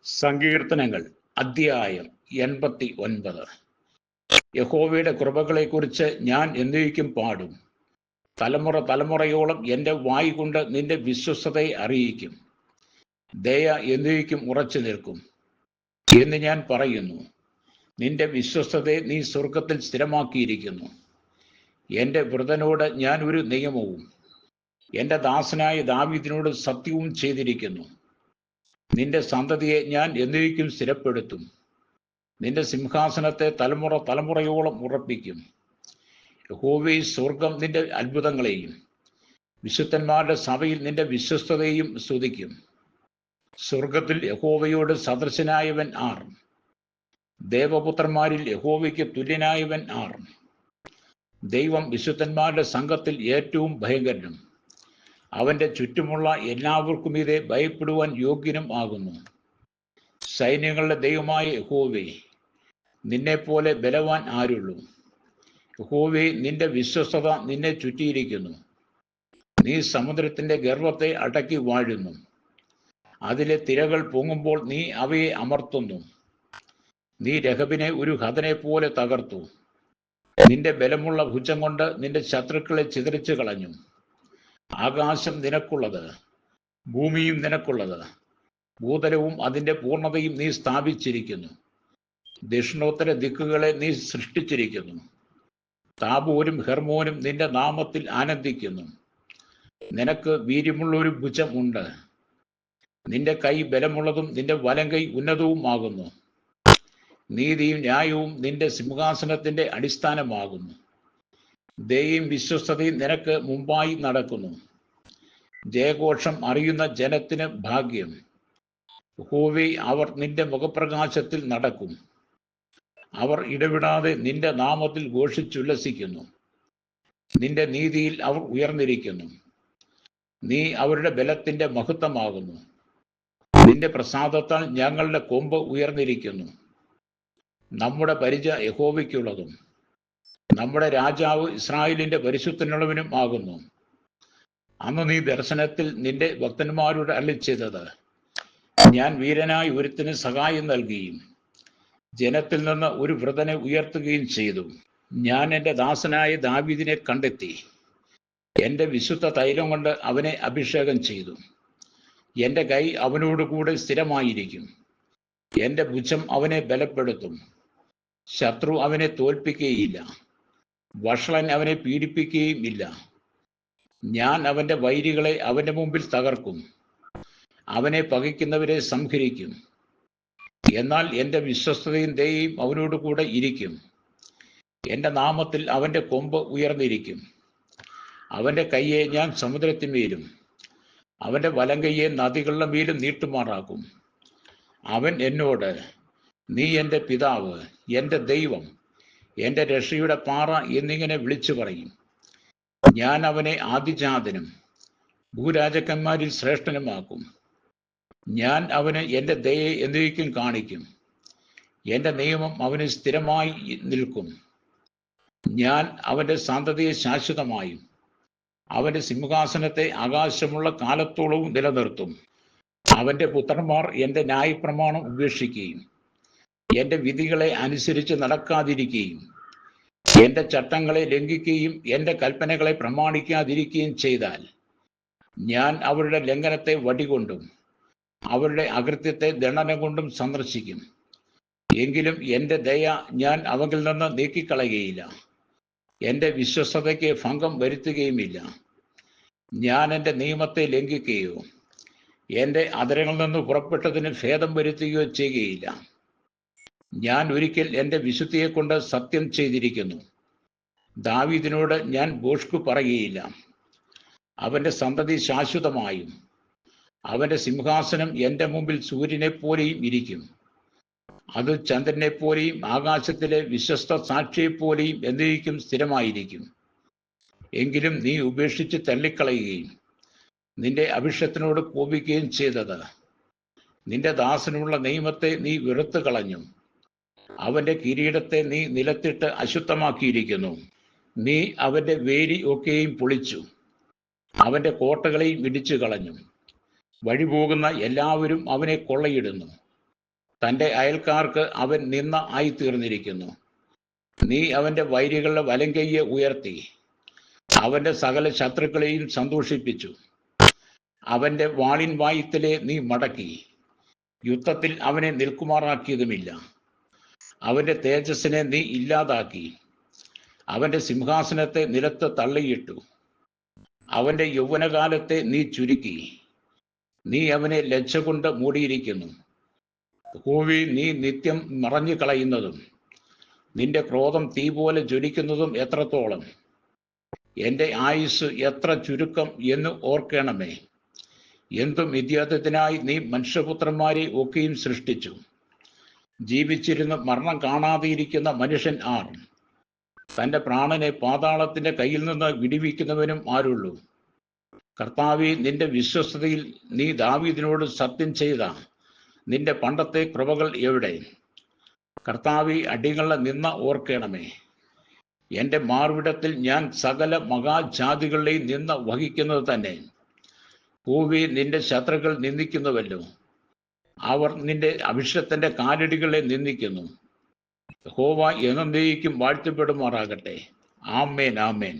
സങ്കീർത്തനങ്ങൾ അധ്യായം 89. യഹോവയുടെ കൃപകളെക്കുറിച്ച് ഞാൻ എന്നേക്കും പാടും. തലമുറ തലമുറയോളം എൻ്റെ വായ് കൊണ്ട് നിന്റെ വിശ്വസ്തതയെ അറിയിക്കും. ദയ എന്നേക്കും ഉറച്ചു നിൽക്കും എന്ന് ഞാൻ പറയുന്നു. നിന്റെ വിശ്വസ്തതയെ നീ സ്വർഗത്തിൽ സ്ഥിരമാക്കിയിരിക്കുന്നു. എൻ്റെ വൃതനോട് ഞാൻ ഒരു നിയമവും എൻ്റെ ദാസനായ ദാവീദിനോട് സത്യവും ചെയ്തിരിക്കുന്നു. നിന്റെ സന്തതിയെ ഞാൻ എന്നേക്കും സ്ഥിരപ്പെടുത്തും. നിന്റെ സിംഹാസനത്തെ തലമുറ തലമുറയോളം ഉറപ്പിക്കും. യഹോവേ, സ്വർഗം നിന്റെ അത്ഭുതങ്ങളെയും വിശുദ്ധന്മാരുടെ സഭയിൽ നിന്റെ വിശ്വസ്തതയും സ്തുതിക്കും. സ്വർഗത്തിൽ യഹോവയോട് സദൃശനായവൻ ആർ? ദേവപുത്രന്മാരിൽ യഹോവയ്ക്ക് തുല്യനായവൻ ആർ? ദൈവം വിശുദ്ധന്മാരുടെ സംഘത്തിൽ ഏറ്റവും ഭയങ്കരനും അവൻ്റെ ചുറ്റുമുള്ള എല്ലാവർക്കും ഇതേ ഭയപ്പെടുവാൻ യോഗ്യനും ആകുന്നു. സൈന്യങ്ങളുടെ ദൈവമായ യഹോവേ, നിന്നെപ്പോലെ ബലവാൻ ആരുള്ളൂ? യഹോവേ, നിന്റെ വിശ്വസ്തത നിന്നെ ചുറ്റിയിരിക്കുന്നു. നീ സമുദ്രത്തിൻ്റെ ഗർവത്തെ അടക്കി വാഴുന്നു. അതിലെ തിരകൾ പൊങ്ങുമ്പോൾ നീ അവയെ അമർത്തുന്നു. നീ രഹബിനെ ഒരു ഹതനെ പോലെ തകർത്തു. നിന്റെ ബലമുള്ള ഭുജം കൊണ്ട് നിന്റെ ശത്രുക്കളെ ചിതറിച്ചു കളഞ്ഞു. ആകാശം നിനക്കുള്ളത്, ഭൂമിയും നിനക്കുള്ളത്. ഭൂതലവും അതിൻ്റെ പൂർണ്ണതയും നീ സ്ഥാപിച്ചിരിക്കുന്നു. ദക്ഷിണോത്തര ദിക്കുകളെ നീ സൃഷ്ടിച്ചിരിക്കുന്നു. താബോരും ഹെർമോനും നിന്റെ നാമത്തിൽ ആനന്ദിക്കുന്നു. നിനക്ക് വീര്യമുള്ള ഒരു ഭുജം ഉണ്ട്. നിന്റെ കൈ ബലമുള്ളതും നിന്റെ വലം കൈ ഉന്നതവും ആകുന്നു. നീതിയും ന്യായവും നിന്റെ സിംഹാസനത്തിന്റെ അടിസ്ഥാനമാകുന്നു. ദയയും വിശ്വസ്തതയും നിനക്ക് മുമ്പായി നടക്കുന്നു. ജയഘോഷം അറിയുന്ന ജനത്തിന് ഭാഗ്യം. യഹോവേ, അവർ നിന്റെ മുഖപ്രകാശത്തിൽ നടക്കും. അവർ ഇടവിടാതെ നിന്റെ നാമത്തിൽ ഘോഷിച്ചുല്ലസിക്കുന്നു. നിന്റെ നീതിയിൽ അവർ ഉയർന്നിരിക്കുന്നു. നീ അവരുടെ ബലത്തിന്റെ മഹത്വമാകുന്നു. നിന്റെ പ്രസാദത്താൽ ഞങ്ങളുടെ കൊമ്പ് ഉയർന്നിരിക്കുന്നു. നമ്മുടെ പരിച യഹോവയ്ക്കുള്ളതും നമ്മുടെ രാജാവ് ഇസ്രായേലിന്റെ പരിശുദ്ധനുള്ളവനും ആകുന്നു. അന്ന് നീ ദർശനത്തിൽ നിന്റെ ഭക്തന്മാരോട് അരുളിച്ചെയ്തത്, ഞാൻ വീരനായി ഒരുത്തിന് സഹായം നൽകുകയും ജനത്തിൽ നിന്ന് ഒരു വൃതനെ ഉയർത്തുകയും ചെയ്തു. ഞാൻ എൻ്റെ ദാസനായ ദാവീദിനെ കണ്ടെത്തി. എൻ്റെ വിശുദ്ധ തൈലം കൊണ്ട് അവനെ അഭിഷേകം ചെയ്തു. എൻ്റെ കൈ അവനോടുകൂടെ സ്ഥിരമായിരിക്കും. എൻ്റെ ഭുജം അവനെ ബലപ്പെടുത്തും. ശത്രു അവനെ തോൽപ്പിക്കുകയില്ല. വഷളൻ അവനെ പീഡിപ്പിക്കുകയും ഇല്ല. ഞാൻ അവൻ്റെ വൈരികളെ അവൻ്റെ മുമ്പിൽ തകർക്കും. അവനെ പകയ്ക്കുന്നവരെ സംഹരിക്കും. എന്നാൽ എൻ്റെ വിശ്വസ്തതയും ദയയും അവനോട് കൂടെ ഇരിക്കും. എൻ്റെ നാമത്തിൽ അവൻ്റെ കൊമ്പ് ഉയർന്നിരിക്കും. അവൻ്റെ കയ്യെ ഞാൻ സമുദ്രത്തിന്മേലും അവൻ്റെ വലം കയ്യെ നദികളുടെ മേലും നീട്ടുമാറാക്കും. അവൻ എന്നോട്, നീ എൻ്റെ പിതാവ്, എൻ്റെ ദൈവം, എൻ്റെ രക്ഷയുടെ പാറ എന്നിങ്ങനെ വിളിച്ചു പറയും. ഞാൻ അവനെ ആദിജാതനും ഭൂരാജക്കന്മാരിൽ ശ്രേഷ്ഠനുമാക്കും. ഞാൻ അവന് എൻ്റെ ദയയെ എന്നേക്കും കാണിക്കും. എൻ്റെ നിയമം അവന് സ്ഥിരമായി നിൽക്കും. ഞാൻ അവൻ്റെ സന്തതിയെ ശാശ്വതമായും അവൻ്റെ സിംഹാസനത്തെ ആകാശമുള്ള കാലത്തോളവും നിലനിർത്തും. അവൻ്റെ പുത്രന്മാർ എൻ്റെ ന്യായപ്രമാണം ഉപേക്ഷിക്കുകയും എൻ്റെ വിധികളെ അനുസരിച്ച് നടക്കാതിരിക്കുകയും എൻ്റെ ചട്ടങ്ങളെ ലംഘിക്കുകയും എൻ്റെ കൽപ്പനകളെ പ്രമാണിക്കാതിരിക്കുകയും ചെയ്താൽ ഞാൻ അവരുടെ ലംഘനത്തെ വടികൊണ്ടും അവരുടെ അകൃത്യത്തെ ദണ്ഡനം കൊണ്ടും സന്ദർശിക്കും. എങ്കിലും എൻ്റെ ദയ ഞാൻ അവങ്കിൽ നിന്ന് നീക്കിക്കളയുകയില്ല. എൻ്റെ വിശ്വസ്തതയ്ക്ക് ഭംഗം വരുത്തുകയുമില്ല. ഞാൻ എൻ്റെ നിയമത്തെ ലംഘിക്കുകയോ എൻ്റെ അധരങ്ങളിൽ നിന്ന് പുറപ്പെട്ടതിന് ഭേദം വരുത്തുകയോ ചെയ്യുകയില്ല. ഞാൻ ഒരിക്കൽ എൻ്റെ വിശുദ്ധിയെ കൊണ്ട് സത്യം ചെയ്തിരിക്കുന്നു. ദാവീദിനോട് ഞാൻ ഭോഷ്കു പറയുകയില്ല. അവൻ്റെ സന്തതി ശാശ്വതമായും അവൻ്റെ സിംഹാസനം എൻ്റെ മുമ്പിൽ സൂര്യനെ പോലെയും ഇരിക്കും. അത് ചന്ദ്രനെ പോലെയും ആകാശത്തിലെ വിശ്വസ്ത സാക്ഷിയെപ്പോലെയും എന്നേക്കും സ്ഥിരമായിരിക്കും. എങ്കിലും നീ ഉപേക്ഷിച്ച് തള്ളിക്കളയുകയും നിന്റെ അഭിഷത്തിനോട് കോപിക്കുകയും ചെയ്തത്, നിന്റെ ദാസനുള്ള നിയമത്തെ നീ വെറുത്തു കളഞ്ഞു. അവൻ്റെ കിരീടത്തെ നീ നിലത്തിട്ട് അശുദ്ധമാക്കിയിരിക്കുന്നു. നീ അവൻ്റെ വേലി ഒക്കെയും പൊളിച്ചു. അവൻ്റെ കോട്ടകളെയും ഇടിച്ചു കളഞ്ഞു. വഴിപോകുന്ന എല്ലാവരും അവനെ കൊള്ളയിടുന്നു. തൻ്റെ അയൽക്കാർക്ക് അവൻ നിന്ന ആയിത്തീർന്നിരിക്കുന്നു. നീ അവൻ്റെ വൈരികളുടെ വലങ്കയ്യെ ഉയർത്തി അവൻ്റെ സകല ശത്രുക്കളെയും സന്തോഷിപ്പിച്ചു. അവൻ്റെ വാളിൻ വായുത്തിലെ നീ മടക്കി യുദ്ധത്തിൽ അവനെ നിൽക്കുമാറാക്കിയതുമില്ല. അവൻ്റെ തേജസ്സിനെ നീ ഇല്ലാതാക്കി അവൻ്റെ സിംഹാസനത്തെ നിലത്ത് തള്ളിയിട്ടു. അവൻ്റെ യൗവനകാലത്തെ നീ ചുരുക്കി നീ അവനെ ലജ്ജ കൊണ്ട് മൂടിയിരിക്കുന്നു. യഹോവേ, നീ നിത്യം മറഞ്ഞു കളയുന്നതും നിന്റെ ക്രോധം തീ പോലെ ജ്വലിക്കുന്നതും എത്രത്തോളം! എൻ്റെ ആയുസ് എത്ര ചുരുക്കം എന്ന് ഓർക്കണമേ. എന്തും വിദ്യാർത്ഥത്തിനായി നീ മനുഷ്യപുത്രന്മാരെ ഒക്കെയും സൃഷ്ടിച്ചു. ജീവിച്ചിരുന്ന് മരണം കാണാതെയിരിക്കുന്ന മനുഷ്യൻ ആർ? തൻ്റെ പ്രാണനെ പാതാളത്തിൻ്റെ കയ്യിൽ നിന്ന് വിടുവിക്കുന്നവനും ആരുള്ളൂ? കർത്താവേ, നിന്റെ വിശ്വസ്തതയിൽ നീ ദാവീദിനോട് സത്യം ചെയ്ത നിന്റെ പണ്ടത്തെ കൃപകൾ എവിടെ? കർത്താവേ, അടികളെ നിന്ന ഓർക്കണമേ. എൻ്റെ മാർവിടത്തിൽ ഞാൻ സകല മഹാജാതികളുടെയും നിന്ന വഹിക്കുന്നത് തന്നെ. യഹോവേ, നിന്റെ ശത്രുക്കൾ നിന്ദിക്കുന്നുവല്ലോ. അവർ നിന്റെ അഭിഷേകത്തിന്റെ കാലടികളെ നിന്ദിക്കുന്നു. യഹോവ എന്നേക്കും വാഴ്ത്തപ്പെടുമാറാകട്ടെ. ആമേൻ, ആമേൻ.